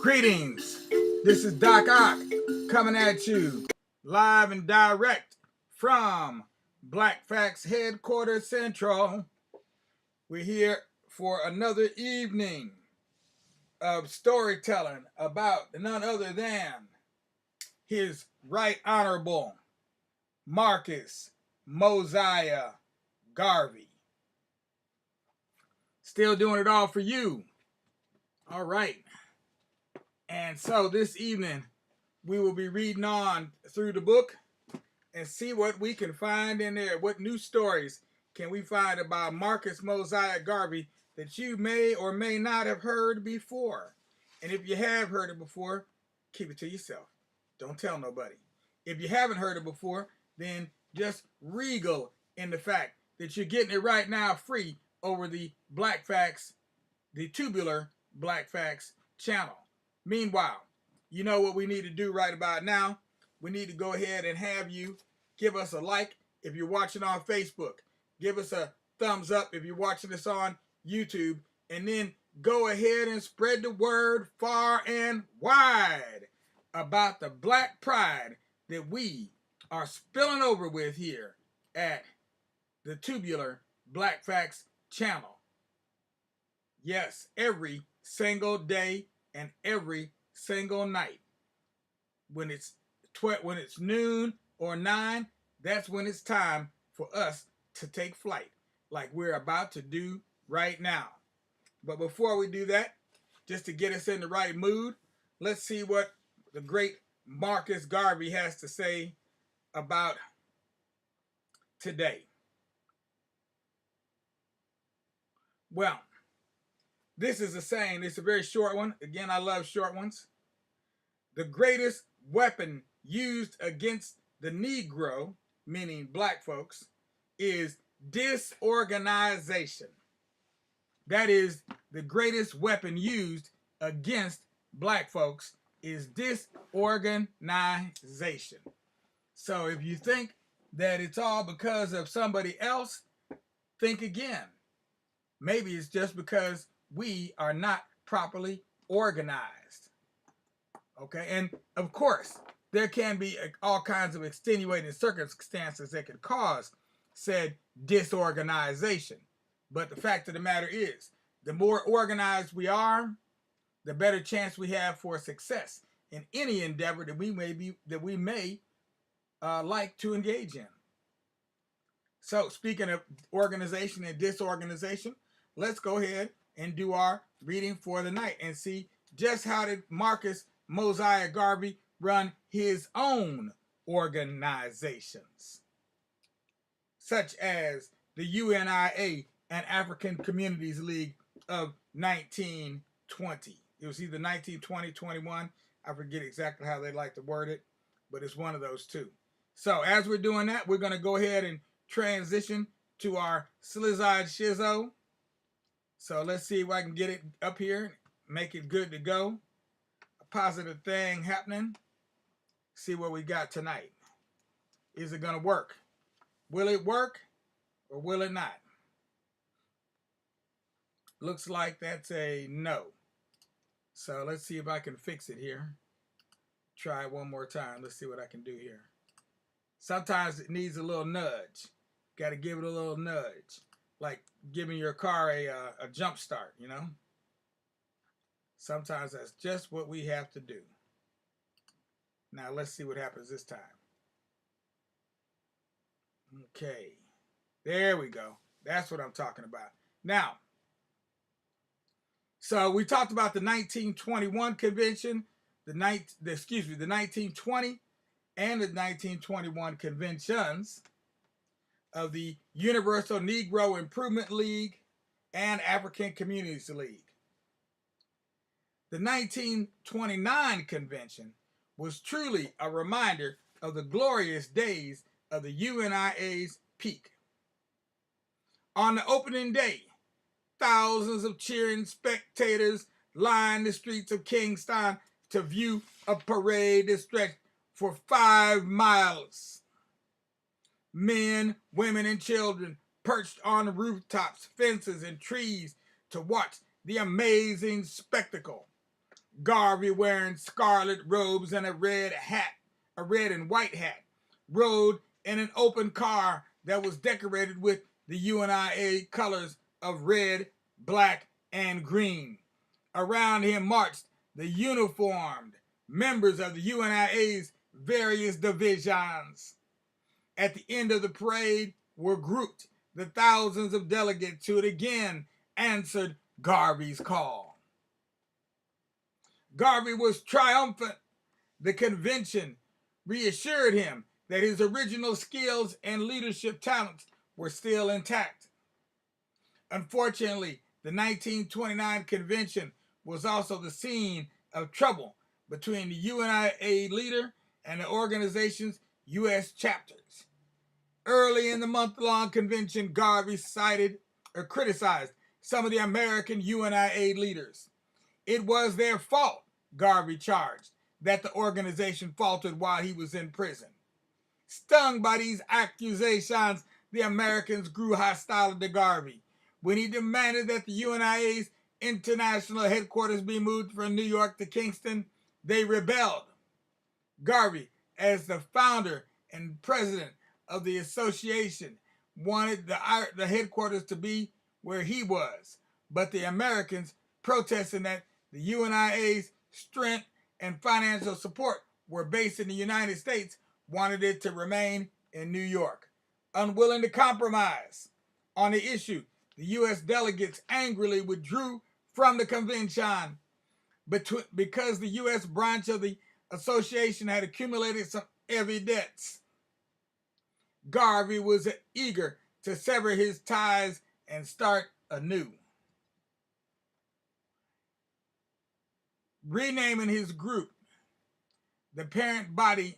Greetings. This is Doc Ock coming at you live and direct from Black Facts Headquarters Central. We're here for another evening of storytelling about none other than His Right Honorable Marcus Mosiah Garvey. Still doing it all for you. All right. And so this evening, we will be reading on through the book and see what we can find in there. What new stories can we find about Marcus Mosiah Garvey that you may or may not have heard before? And if you have heard it before, keep it to yourself. Don't tell nobody. If you haven't heard it before, then just regal in the fact that you're getting it right now free over the Black Facts, the tubular Black Facts channel. Meanwhile, you know what we need to do right about now? We need to go ahead and have you give us a like if you're watching on Facebook. Give us a thumbs up if you're watching this on YouTube. And then go ahead and spread the word far and wide about the black pride that we are spilling over with here at the tubular Black Facts channel. Yes, every single day and every single night. When it's noon or 9, that's when it's time for us to take flight, like we're about to do right now. But before we do that, just to get us in the right mood, let's see what the great Marcus Garvey has to say about today. Well, this is a saying. It's a very short one. Again, I love short ones. The greatest weapon used against the Negro, meaning black folks, is disorganization. That is the greatest weapon used against black folks is disorganization. So if you think that it's all because of somebody else, think again. Maybe it's just because we are not properly organized. Okay, and of course, there can be all kinds of extenuating circumstances that could cause said disorganization. But the fact of the matter is, the more organized we are, the better chance we have for success in any endeavor that we may like to engage in. So, speaking of organization and disorganization, let's go ahead and do our reading for the night and see just how did Marcus Mosiah Garvey run his own organizations, such as the UNIA and African Communities League of 1920. It was either 1920, 21. I forget exactly how they like to word it, but it's one of those two. So as we're doing that, we're going to go ahead and transition to our Slizzard Shizzo. So let's see if I can get it up here, make it good to go. A positive thing happening. See what we got tonight. Is it going to work? Will it work or will it not? Looks like that's a no. So let's see if I can fix it here. Try it one more time. Let's see what I can do here. Sometimes it needs a little nudge. Got to give it a little nudge. Like giving your car a jump start, you know? Sometimes that's just what we have to do. Now let's see what happens this time. Okay. There we go. That's what I'm talking about. Now, so we talked about the 1921 convention, the 1920 and the 1921 conventions of the Universal Negro Improvement League and African Communities League. The 1929 convention was truly a reminder of the glorious days of the UNIA's peak. On the opening day, thousands of cheering spectators lined the streets of Kingston to view a parade that stretched for 5 miles. Men, women, and children perched on rooftops, fences, and trees to watch the amazing spectacle. Garvey, wearing scarlet robes and a red and white hat, rode in an open car that was decorated with the UNIA colors of red, black, and green. Around him marched the uniformed members of the UNIA's various divisions. At the end of the parade were grouped the thousands of delegates who had again answered Garvey's call. Garvey was triumphant. The convention reassured him that his original skills and leadership talents were still intact. Unfortunately, the 1929 convention was also the scene of trouble between the UNIA leader and the organization's U.S. chapters. Early in the month-long convention, Garvey criticized some of the American UNIA leaders. It was their fault, Garvey charged, that the organization faltered while he was in prison. Stung by these accusations, the Americans grew hostile to Garvey. When he demanded that the UNIA's international headquarters be moved from New York to Kingston, they rebelled. Garvey, as the founder and president of the association, wanted the headquarters to be where he was, but the Americans, protesting that the UNIA's strength and financial support were based in the United States, wanted it to remain in New York. Unwilling to compromise on the issue, the U.S. delegates angrily withdrew from the convention because the U.S. branch of the association had accumulated some heavy debts. Garvey was eager to sever his ties and start anew. Renaming his group, the parent body,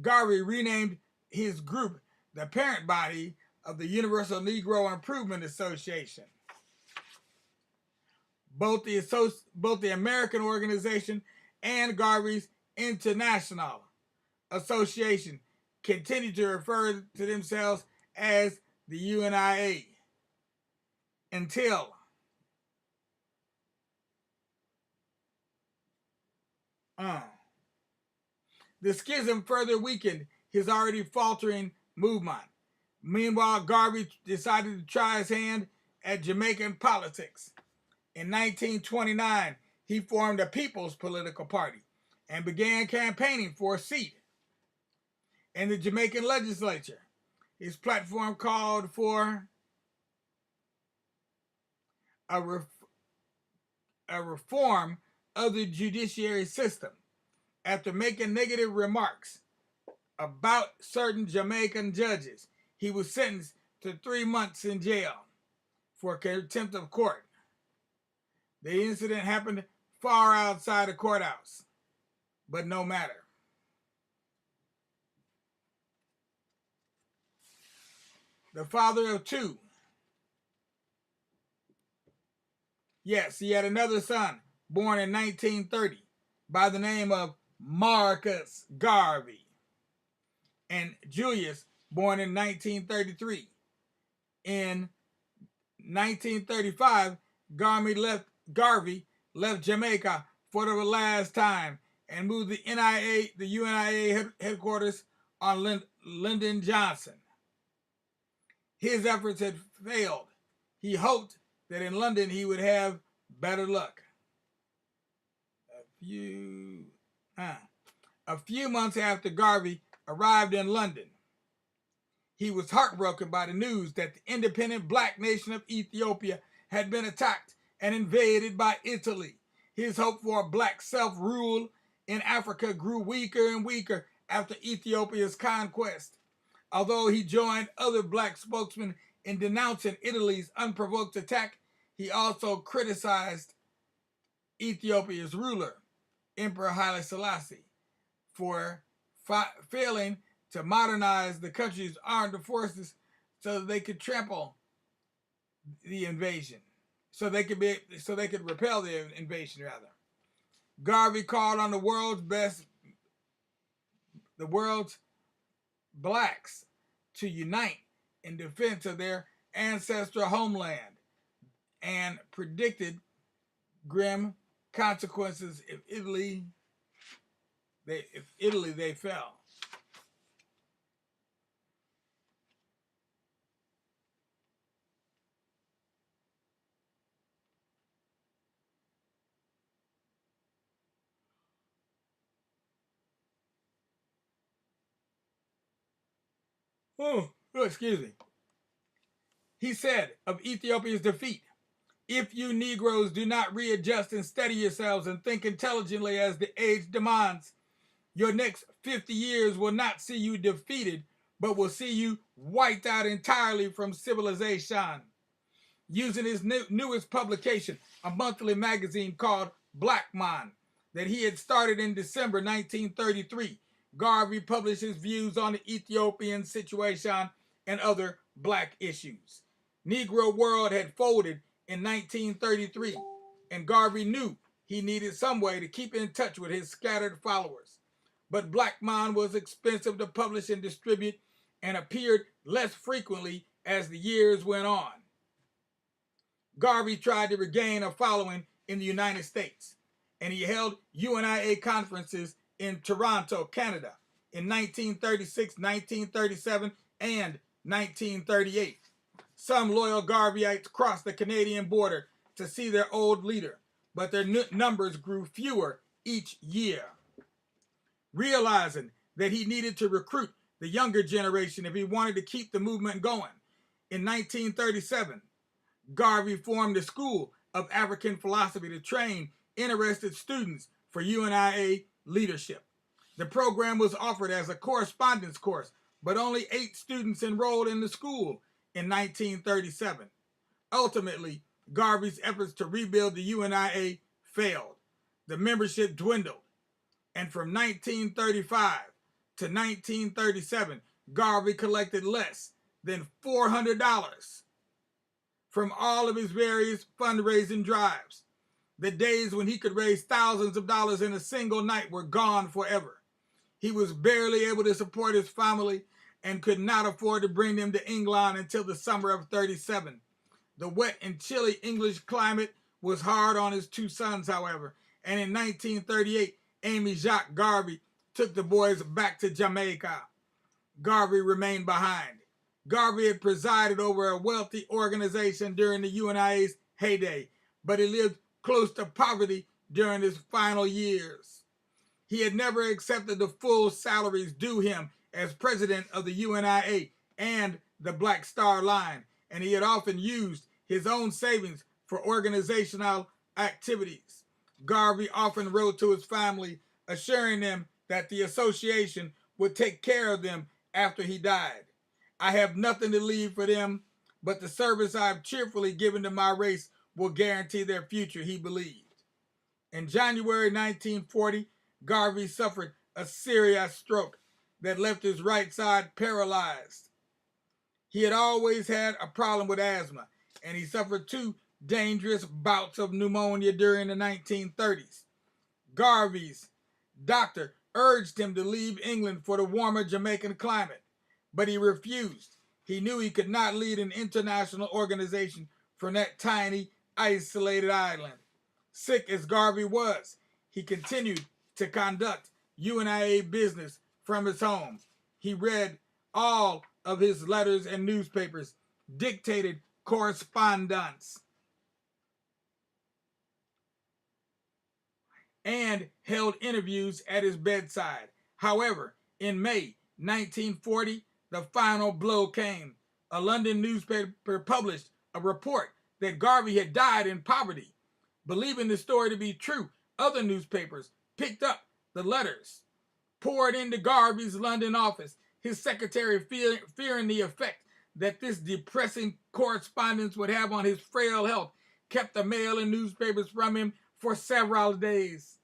Garvey renamed his group the parent body of the Universal Negro Improvement Association. Both the American organization and Garvey's International Association continued to refer to themselves as the UNIA until the schism further weakened his already faltering movement. Meanwhile, Garvey decided to try his hand at Jamaican politics. In 1929, he formed a People's Political Party and began campaigning for a seat in the Jamaican legislature. His platform called for a reform of the judiciary system. After making negative remarks about certain Jamaican judges, he was sentenced to 3 months in jail for contempt of court. The incident happened far outside the courthouse, but no matter. The father of two. Yes, he had another son born in 1930 by the name of Marcus Garvey, and Julius, born in 1933. In 1935, Garvey left Jamaica for the last time and moved the UNIA headquarters on Lyndon Johnson. His efforts had failed. He hoped that in London he would have better luck. A few months after Garvey arrived in London, he was heartbroken by the news that the independent black nation of Ethiopia had been attacked and invaded by Italy. His hope for black self-rule in Africa grew weaker and weaker after Ethiopia's conquest. Although he joined other black spokesmen in denouncing Italy's unprovoked attack, he also criticized Ethiopia's ruler, Emperor Haile Selassie, for failing to modernize the country's armed forces so that they could trample the invasion, so they could repel the invasion rather. Garvey called on the world's blacks to unite in defense of their ancestral homeland and predicted grim consequences if Italy they fell. Oh, excuse me. He said of Ethiopia's defeat, "If you Negroes do not readjust and steady yourselves and think intelligently as the age demands, your next 50 years will not see you defeated, but will see you wiped out entirely from civilization." Using his newest publication, a monthly magazine called Black Man, that he had started in December 1933, Garvey published his views on the Ethiopian situation and other black issues. Negro World had folded in 1933, and Garvey knew he needed some way to keep in touch with his scattered followers. But Black Man was expensive to publish and distribute and appeared less frequently as the years went on. Garvey tried to regain a following in the United States, and he held UNIA conferences in Toronto, Canada in 1936, 1937, and 1938. Some loyal Garveyites crossed the Canadian border to see their old leader, but their numbers grew fewer each year. Realizing that he needed to recruit the younger generation if he wanted to keep the movement going, in 1937, Garvey formed a school of African philosophy to train interested students for UNIA leadership. The program was offered as a correspondence course, but only 8 students enrolled in the school in 1937. Ultimately, Garvey's efforts to rebuild the UNIA failed. The membership dwindled, and from 1935 to 1937, Garvey collected less than $400 from all of his various fundraising drives. The days when he could raise thousands of dollars in a single night were gone forever. He was barely able to support his family and could not afford to bring them to England until the summer of 37. The wet and chilly English climate was hard on his 2 sons, however, and in 1938, Amy Jacques Garvey took the boys back to Jamaica. Garvey remained behind. Garvey had presided over a wealthy organization during the UNIA's heyday, but he lived close to poverty during his final years. He had never accepted the full salaries due him as president of the UNIA and the Black Star Line, and he had often used his own savings for organizational activities. Garvey often wrote to his family, assuring them that the association would take care of them after he died. "I have nothing to leave for them, but the service I have cheerfully given to my race will guarantee their future," he believed. In January 1940, Garvey suffered a serious stroke that left his right side paralyzed. He had always had a problem with asthma, and he suffered 2 dangerous bouts of pneumonia during the 1930s. Garvey's doctor urged him to leave England for the warmer Jamaican climate, but he refused. He knew he could not lead an international organization from that tiny, isolated island. Sick as Garvey was, he continued to conduct UNIA business from his home. He read all of his letters and newspapers, dictated correspondence, and held interviews at his bedside. However, in May 1940, the final blow came. A London newspaper published a report that Garvey had died in poverty. Believing the story to be true, other newspapers picked up the letters, poured into Garvey's London office. His secretary, fearing the effect that this depressing correspondence would have on his frail health, kept the mail and newspapers from him for several days.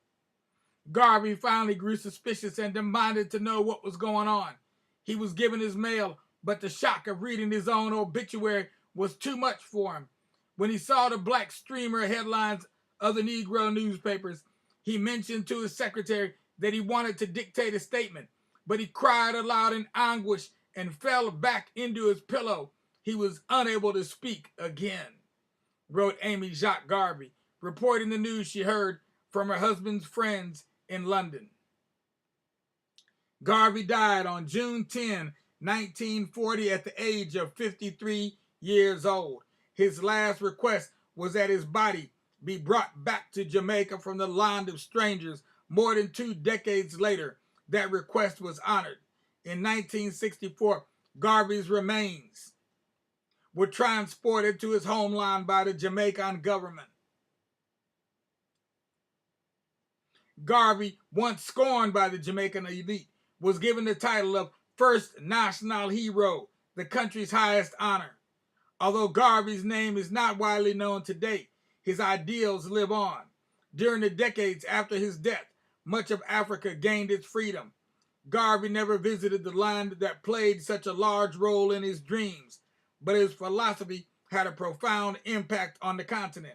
Garvey finally grew suspicious and demanded to know what was going on. He was given his mail, but the shock of reading his own obituary was too much for him. When he saw the black streamer headlines of the Negro newspapers, he mentioned to his secretary that he wanted to dictate a statement, but he cried aloud in anguish and fell back into his pillow. He was unable to speak again, wrote Amy Jacques Garvey, reporting the news she heard from her husband's friends in London. Garvey died on June 10, 1940 at the age of 53 years old. His last request was that his body be brought back to Jamaica from the land of strangers. More than 2 decades later, that request was honored. In 1964, Garvey's remains were transported to his homeland by the Jamaican government. Garvey, once scorned by the Jamaican elite, was given the title of First National Hero, the country's highest honor. Although Garvey's name is not widely known today, his ideals live on. During the decades after his death, much of Africa gained its freedom. Garvey never visited the land that played such a large role in his dreams, but his philosophy had a profound impact on the continent.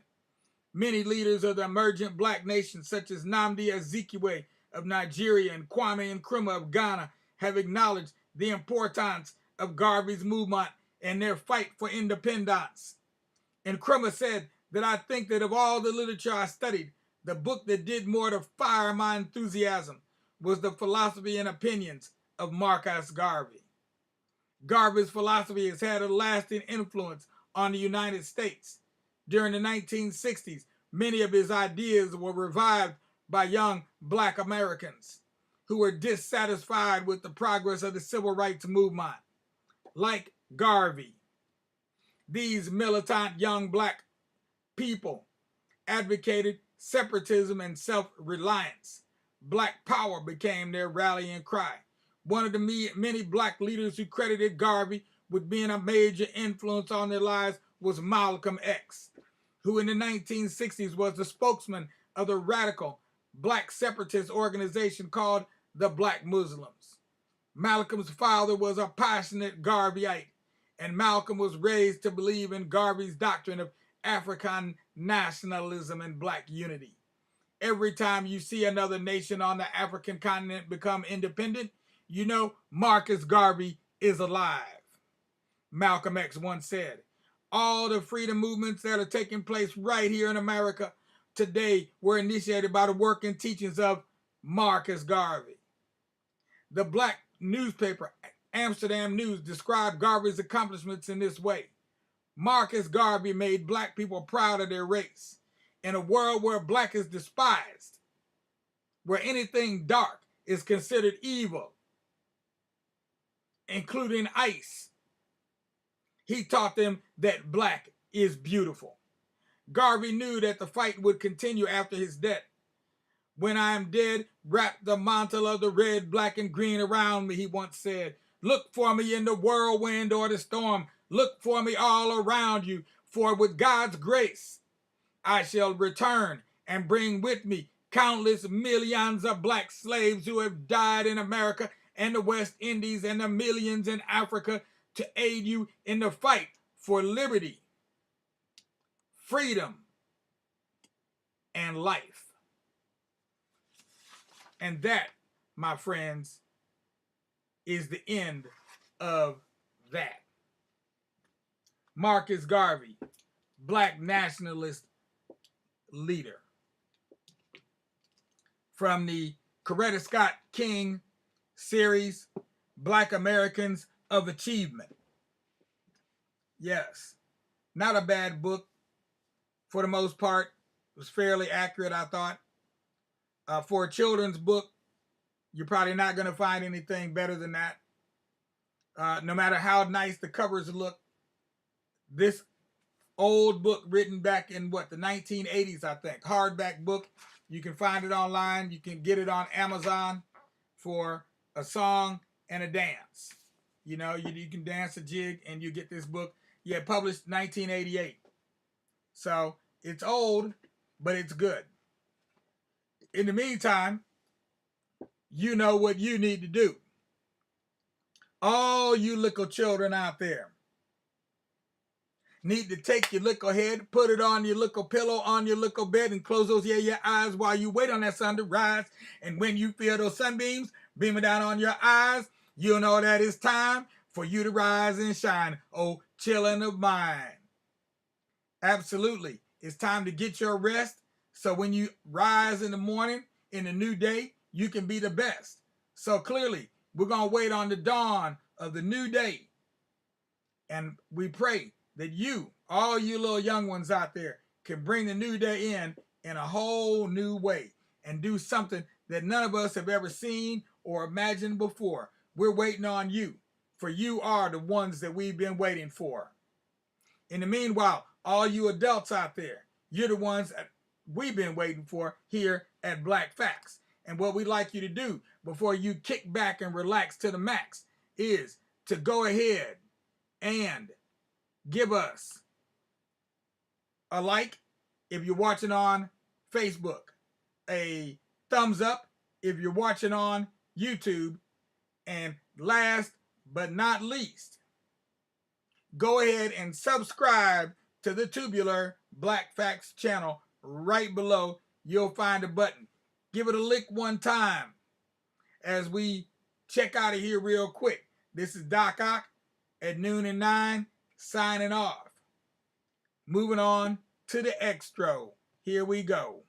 Many leaders of the emergent black nations, such as Nnamdi Azikiwe of Nigeria and Kwame Nkrumah of Ghana, have acknowledged the importance of Garvey's movement and their fight for independence. Nkrumah said that I think that of all the literature I studied, the book that did more to fire my enthusiasm was the philosophy and opinions of Marcus Garvey. Garvey's philosophy has had a lasting influence on the United States. During the 1960s, many of his ideas were revived by young black Americans who were dissatisfied with the progress of the civil rights movement. Like Garvey, these militant young black people advocated separatism and self-reliance. Black power became their rallying cry. One of the many black leaders who credited Garvey with being a major influence on their lives was Malcolm X, who in the 1960s was the spokesman of the radical black separatist organization called the Black Muslims. Malcolm's father was a passionate Garveyite, and Malcolm was raised to believe in Garvey's doctrine of African nationalism and black unity. Every time you see another nation on the African continent become independent, you know Marcus Garvey is alive. Malcolm X once said, all the freedom movements that are taking place right here in America today were initiated by the work and teachings of Marcus Garvey. The black newspaper Amsterdam News described Garvey's accomplishments in this way. Marcus Garvey made black people proud of their race. In a world where black is despised, where anything dark is considered evil, including ICE, he taught them that black is beautiful. Garvey knew that the fight would continue after his death. When I am dead, wrap the mantle of the red, black, and green around me, he once said. Look for me in the whirlwind or the storm. Look for me all around you, for with God's grace, I shall return and bring with me countless millions of black slaves who have died in America and the West Indies and the millions in Africa to aid you in the fight for liberty, freedom, and life. And that, my friends, is the end of that. Marcus Garvey, black nationalist leader. From the Coretta Scott King series, Black Americans of Achievement. Yes, not a bad book. For the most part, it was fairly accurate, I thought. For a children's book, you're probably not going to find anything better than that. No matter how nice the covers look, this old book written back in the 1980s, I think, hardback book, you can find it online. You can get it on Amazon for a song and a dance. You know, you can dance a jig and you get this book. Yeah, published 1988. So it's old, but it's good. In the meantime, you know what you need to do. All you little children out there need to take your little head, put it on your little pillow, on your little bed, and close those your eyes while you wait on that sun to rise. And when you feel those sunbeams beaming down on your eyes, you'll know that it's time for you to rise and shine. Oh, children of mine. Absolutely. It's time to get your rest, So when you rise in the morning in the new day, you can be the best. So clearly, we're going to wait on the dawn of the new day. And we pray that you, all you little young ones out there, can bring the new day in a whole new way and do something that none of us have ever seen or imagined before. We're waiting on you, for you are the ones that we've been waiting for. In the meanwhile, all you adults out there, you're the ones that we've been waiting for here at Black Facts. And what we'd like you to do before you kick back and relax to the max is to go ahead and give us a like if you're watching on Facebook, a thumbs up if you're watching on YouTube, and last but not least, go ahead and subscribe to the Tubular Black Facts channel right below. You'll find a button. Give it a lick one time as we check out of here real quick. This is Doc Ock at noon and 9 signing off. Moving on to the extra. Here we go.